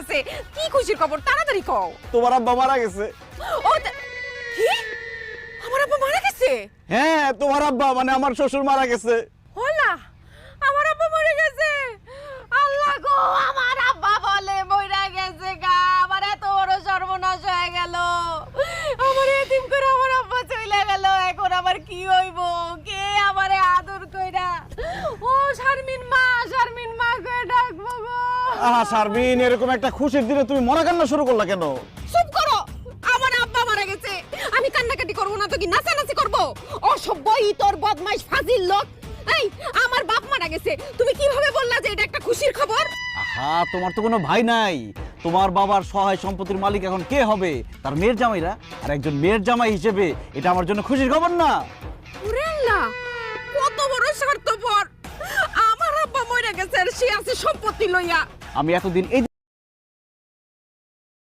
আছে। কি খুশির খবর তাড়াতাড়ি কও। তোমার আব্বা মারা গেছে। ও কি? আমার আব্বা মারা গেছে? হ্যাঁ, তোমার আব্বা মানে আমার শ্বশুর মারা গেছে। হলা আমার আব্বা মরে গেছে। আল্লাহ গো, আমার আব্বা বলে মরে গেছে গা। আমার এত বড় সর্বনাশ হয়ে গেল। আমার এতিম করে আমার আব্বা চলে গেল। এখন আমার কি হইব? কে আমারে আদর কইরা? ও শারমিন মা কই ডাকবো গো। আহা শারমিন, এরকম একটা খুশির দিনে তুমি মরা কান্না শুরু করলা কেন? চুপ করো। আমার আব্বা মারা গেছে, আমি কান্নাকাটি করব না তো কি নাচানাচি করব? অসভ্য ইতর বদমাইশ ফাজিল লোক। এই আমার বাপ মারা গেছে, তুমি কিভাবে বললা যে এটা একটা খুশির খবর? আহা, তোমার তো কোনো ভাই নাই। তোমার বাবার সহায় সম্পত্তির মালিক এখন কে হবে? তার মেয়ের জামাইরা। আর একজন মেয়ের জামাই হিসেবে এটা আমার জন্য খুশির খবর না? ওরে আল্লাহ, কত বড় স্বার্থপর। আমার আব্বা মরে গেছে আর সে আছে সম্পত্তি লইয়া। আমি এতদিন এই